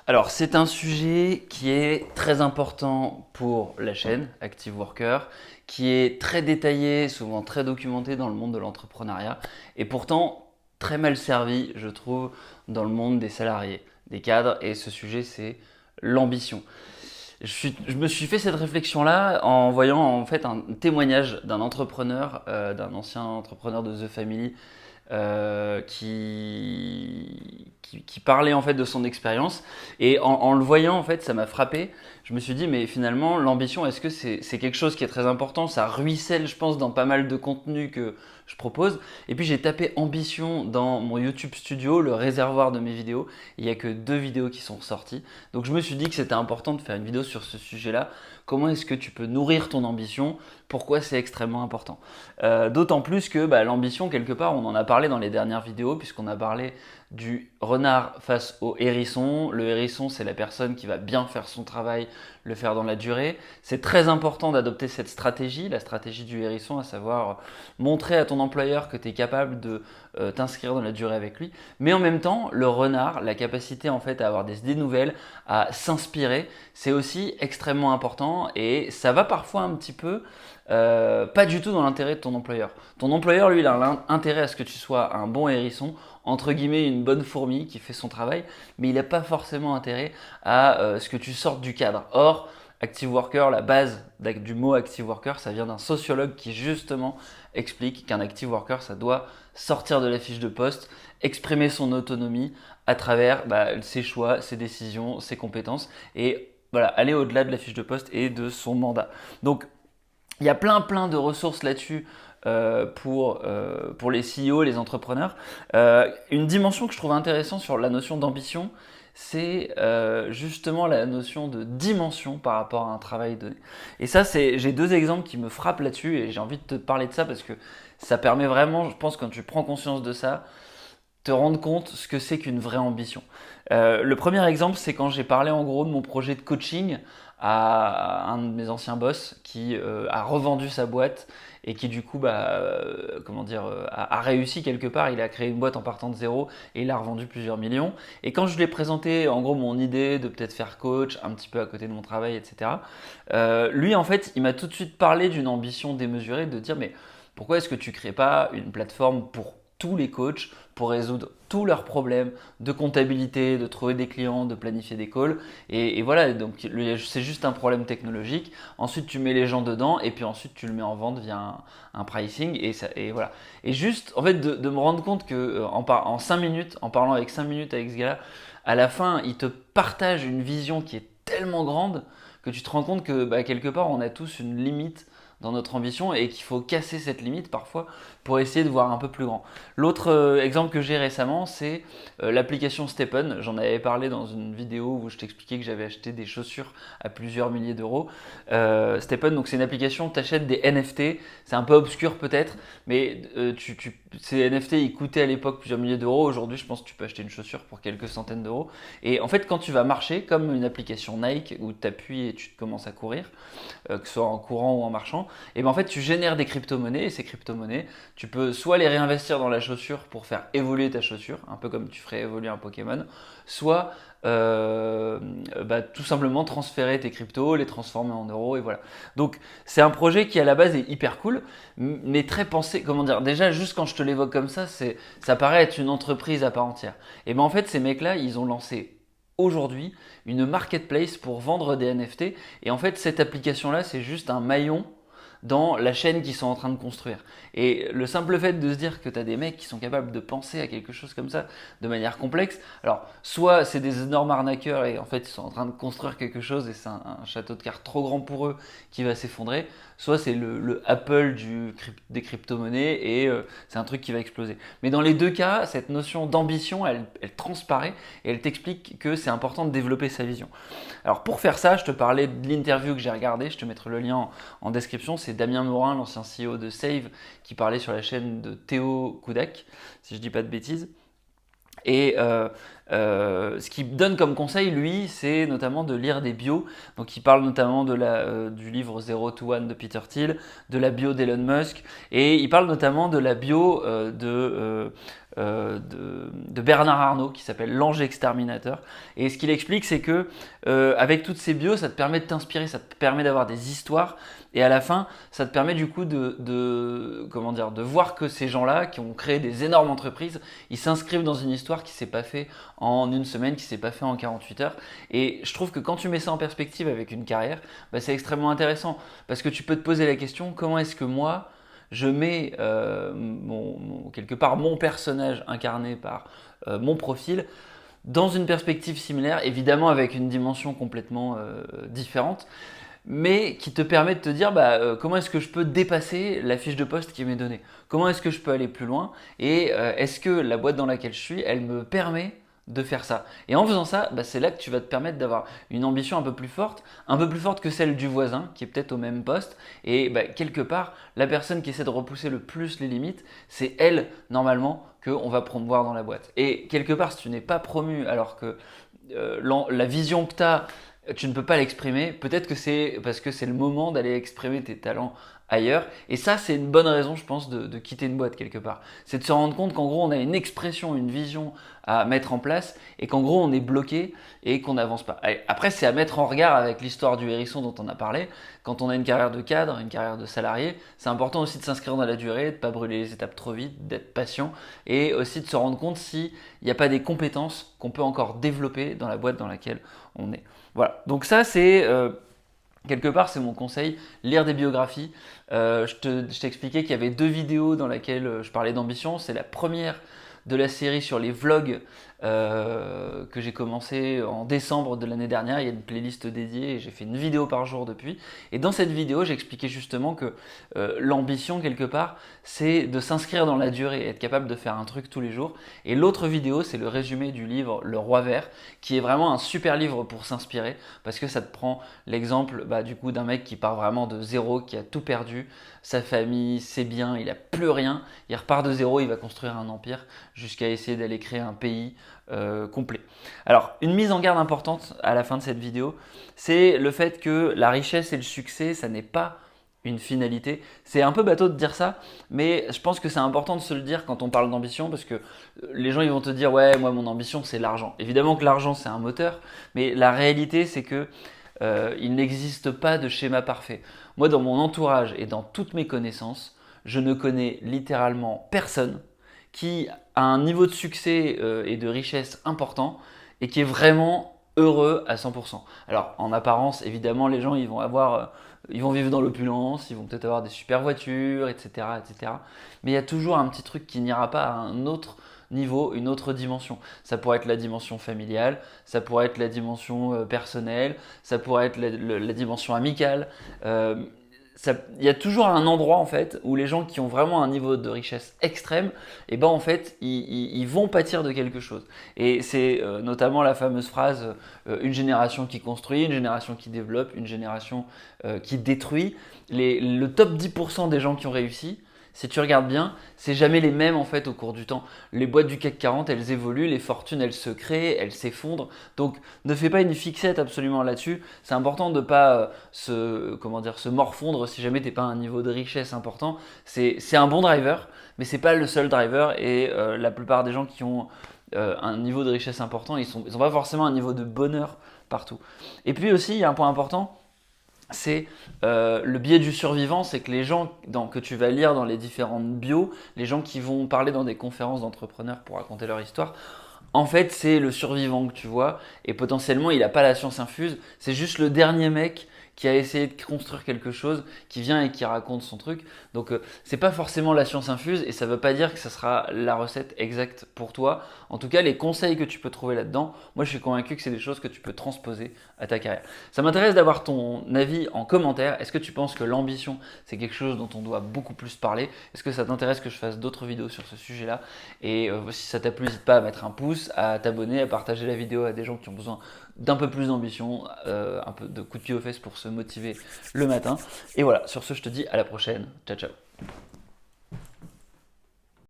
Alors, c'est un sujet qui est très important pour la chaîne Active Worker, qui est très détaillé, souvent très documenté dans le monde de l'entrepreneuriat, et pourtant très mal servi, je trouve, dans le monde des salariés, des cadres, et ce sujet, c'est l'ambition. Je me suis fait cette réflexion-là en voyant en fait un témoignage d'un entrepreneur, d'un ancien entrepreneur de The Family, qui parlait en fait de son expérience. Et en le voyant, en fait, ça m'a frappé. Je me suis dit, mais finalement, l'ambition, est-ce que c'est quelque chose qui est très important? Ça ruisselle, je pense, dans pas mal de contenus que je propose. Et puis j'ai tapé ambition dans mon YouTube Studio, le réservoir de mes vidéos. Il n'y a que 2 vidéos qui sont sorties. Donc je me suis dit que c'était important de faire une vidéo sur ce sujet-là. Comment est-ce que tu peux nourrir ton ambition? Pourquoi c'est extrêmement important? D'autant plus que l'ambition, quelque part, on en a parlé dans les dernières vidéos, puisqu'on a parlé du renard face au hérisson. Le hérisson, c'est la personne qui va bien faire son travail, le faire dans la durée. C'est très important d'adopter cette stratégie, la stratégie du hérisson, à savoir montrer à ton employeur que tu es capable de t'inscrire dans la durée avec lui. Mais en même temps, le renard, la capacité en fait à avoir des idées nouvelles, à s'inspirer, c'est aussi extrêmement important et ça va parfois un petit peu pas du tout dans l'intérêt de ton employeur. Ton employeur, lui, il a intérêt à ce que tu sois un bon hérisson, entre guillemets une bonne fourmi qui fait son travail, mais il n'a pas forcément intérêt à ce que tu sortes du cadre. Or, Active Worker, la base du mot Active Worker, ça vient d'un sociologue qui justement explique qu'un Active Worker, ça doit sortir de la fiche de poste, exprimer son autonomie à travers ses choix, ses décisions, ses compétences et voilà, aller au-delà de la fiche de poste et de son mandat. Donc, il y a plein de ressources là-dessus pour les CEO, les entrepreneurs. Une dimension que je trouve intéressante sur la notion d'ambition, c'est justement la notion de dimension par rapport à un travail donné. Et ça, j'ai 2 exemples qui me frappent là-dessus et j'ai envie de te parler de ça parce que ça permet vraiment, je pense, quand tu prends conscience de ça, te rendre compte ce que c'est qu'une vraie ambition. Le premier exemple, c'est quand j'ai parlé en gros de mon projet de coaching à un de mes anciens boss qui a revendu sa boîte et qui du coup a réussi quelque part. Il a créé une boîte en partant de zéro et il a revendu plusieurs millions. Et quand je lui ai présenté en gros mon idée de peut-être faire coach un petit peu à côté de mon travail, etc. Lui en fait il m'a tout de suite parlé d'une ambition démesurée de dire mais pourquoi est-ce que tu crées pas une plateforme pour tous les coachs pour résoudre tous leurs problèmes de comptabilité, de trouver des clients, de planifier des calls. Et voilà, donc c'est juste un problème technologique. Ensuite, tu mets les gens dedans et puis ensuite, tu le mets en vente via un pricing. Et voilà. Et juste, en fait, de me rendre compte que en 5 minutes, en parlant avec 5 minutes avec ce gars-là, à la fin, il te partage une vision qui est tellement grande que tu te rends compte que quelque part, on a tous une limite dans notre ambition et qu'il faut casser cette limite parfois pour essayer de voir un peu plus grand. L'autre exemple que j'ai récemment, c'est l'application Stepen. J'en avais parlé dans une vidéo où je t'expliquais que j'avais acheté des chaussures à plusieurs milliers d'euros. Stepen, donc c'est une application, tu achètes des NFT, c'est un peu obscur peut-être, mais ces NFT ils coûtaient à l'époque plusieurs milliers d'euros. Aujourd'hui, je pense que tu peux acheter une chaussure pour quelques centaines d'euros. Et en fait, quand tu vas marcher, comme une application Nike où tu appuies et tu commences à courir, que ce soit en courant ou en marchant, et en fait tu génères des crypto-monnaies et ces crypto-monnaies, tu peux soit les réinvestir dans la chaussure pour faire évoluer ta chaussure, un peu comme tu ferais évoluer un Pokémon, soit tout simplement transférer tes cryptos, les transformer en euros et voilà. Donc c'est un projet qui à la base est hyper cool, mais très pensé, comment dire, déjà juste quand je te l'évoque comme ça paraît être une entreprise à part entière. Et en fait ces mecs là ils ont lancé aujourd'hui une marketplace pour vendre des NFT. Et en fait, cette application-là, c'est juste un maillon dans la chaîne qu'ils sont en train de construire. Et le simple fait de se dire que tu as des mecs qui sont capables de penser à quelque chose comme ça de manière complexe, alors soit c'est des énormes arnaqueurs et en fait ils sont en train de construire quelque chose et c'est un château de cartes trop grand pour eux qui va s'effondrer, soit c'est le Apple des crypto-monnaies et c'est un truc qui va exploser. Mais dans les 2 cas, cette notion d'ambition, elle transparaît et elle t'explique que c'est important de développer sa vision. Alors pour faire ça, je te parlais de l'interview que j'ai regardée, je te mettrai le lien en description, c'est Damien Morin, l'ancien CEO de Save, qui parlait sur la chaîne de Théo Koudak, si je dis pas de bêtises. Et Ce qu'il donne comme conseil, lui, c'est notamment de lire des bios. Donc il parle notamment du livre Zero to One de Peter Thiel, de la bio d'Elon Musk, et il parle notamment de la bio de Bernard Arnault qui s'appelle L'Ange Exterminateur. Et ce qu'il explique, c'est que avec toutes ces bios, ça te permet de t'inspirer, ça te permet d'avoir des histoires, et à la fin, ça te permet du coup comment dire, de voir que ces gens-là qui ont créé des énormes entreprises, ils s'inscrivent dans une histoire qui s'est pas fait en une semaine, qui s'est pas fait en 48 heures. Et je trouve que quand tu mets ça en perspective avec une carrière, bah, c'est extrêmement intéressant parce que tu peux te poser la question, comment est-ce que moi je mets quelque part mon personnage incarné par mon profil dans une perspective similaire, évidemment avec une dimension complètement différente, mais qui te permet de te dire comment est-ce que je peux dépasser la fiche de poste qui m'est donnée, comment est-ce que je peux aller plus loin, et est-ce que la boîte dans laquelle je suis, elle me permet de faire ça. Et en faisant ça, c'est là que tu vas te permettre d'avoir une ambition un peu plus forte que celle du voisin, qui est peut-être au même poste, et quelque part, la personne qui essaie de repousser le plus les limites, c'est elle, normalement, qu'on va promouvoir dans la boîte. Et quelque part, si tu n'es pas promu alors que la vision que tu as, tu ne peux pas l'exprimer, peut-être que c'est parce que c'est le moment d'aller exprimer tes talents ailleurs. Et ça, c'est une bonne raison, je pense, de quitter une boîte quelque part. C'est de se rendre compte qu'en gros, on a une expression, une vision à mettre en place et qu'en gros, on est bloqué et qu'on n'avance pas. Allez, après, c'est à mettre en regard avec l'histoire du hérisson dont on a parlé. Quand on a une carrière de cadre, une carrière de salarié, c'est important aussi de s'inscrire dans la durée, de ne pas brûler les étapes trop vite, d'être patient et aussi de se rendre compte s'il n'y a pas des compétences qu'on peut encore développer dans la boîte dans laquelle on est. Voilà, donc ça c'est quelque part c'est mon conseil, lire des biographies. Je t'ai expliqué qu'il y avait 2 vidéos dans lesquelles je parlais d'ambition. C'est la première de la série sur les vlogs que j'ai commencé en décembre de l'année dernière. Il y a une playlist dédiée et j'ai fait une vidéo par jour depuis. Et dans cette vidéo, j'expliquais justement que l'ambition, quelque part, c'est de s'inscrire dans la durée, être capable de faire un truc tous les jours. Et l'autre vidéo, c'est le résumé du livre Le Roi Vert, qui est vraiment un super livre pour s'inspirer, parce que ça te prend l'exemple du coup d'un mec qui part vraiment de zéro, qui a tout perdu, sa famille, ses biens, il a plus rien, il repart de zéro, il va construire un empire jusqu'à essayer d'aller créer un pays complet. Alors, une mise en garde importante à la fin de cette vidéo, c'est le fait que la richesse et le succès, ça n'est pas une finalité. C'est un peu bateau de dire ça, mais je pense que c'est important de se le dire quand on parle d'ambition, parce que les gens ils vont te dire ouais, moi mon ambition c'est l'argent. Évidemment que l'argent c'est un moteur, mais la réalité c'est que il n'existe pas de schéma parfait. Moi, dans mon entourage et dans toutes mes connaissances, je ne connais littéralement personne qui a un niveau de succès et de richesse important et qui est vraiment heureux à 100%. Alors, en apparence, évidemment, les gens ils vont vivre dans l'opulence, ils vont peut-être avoir des super voitures, etc., etc. Mais il y a toujours un petit truc qui n'ira pas à un autre niveau, une autre dimension. Ça pourrait être la dimension familiale, ça pourrait être la dimension personnelle, ça pourrait être la dimension amicale. Il y a toujours un endroit en fait où les gens qui ont vraiment un niveau de richesse extrême, et ben en fait ils vont pâtir de quelque chose. Et c'est notamment la fameuse phrase une génération qui construit, une génération qui développe, une génération qui détruit. Le top 10% des gens qui ont réussi, si tu regardes bien, c'est jamais les mêmes en fait au cours du temps. Les boîtes du CAC 40, elles évoluent, les fortunes, elles se créent, elles s'effondrent. Donc ne fais pas une fixette absolument là-dessus. C'est important de ne pas se morfondre si jamais tu n'es pas à un niveau de richesse important. C'est un bon driver, mais c'est pas le seul driver. Et la plupart des gens qui ont un niveau de richesse important, ils ont pas forcément un niveau de bonheur partout. Et puis aussi, il y a un point important, c'est le biais du survivant, c'est que les gens que tu vas lire dans les différentes bios, les gens qui vont parler dans des conférences d'entrepreneurs pour raconter leur histoire, en fait c'est le survivant que tu vois, et potentiellement il n'a pas la science infuse, c'est juste le dernier mec qui a essayé de construire quelque chose, qui vient et qui raconte son truc. Donc c'est pas forcément la science infuse et ça veut pas dire que ça sera la recette exacte pour toi. En tout cas, les conseils que tu peux trouver là-dedans, moi je suis convaincu que c'est des choses que tu peux transposer à ta carrière. Ça m'intéresse d'avoir ton avis en commentaire. Est-ce que tu penses que l'ambition c'est quelque chose dont on doit beaucoup plus parler? Est-ce que ça t'intéresse que je fasse d'autres vidéos sur ce sujet-là? Et si ça t'a plu, n'hésite pas à mettre un pouce, à t'abonner, à partager la vidéo à des gens qui ont besoin d'un peu plus d'ambition, un peu de coup de pied aux fesses pour se motiver le matin. Et voilà, sur ce, je te dis à la prochaine. Ciao, ciao.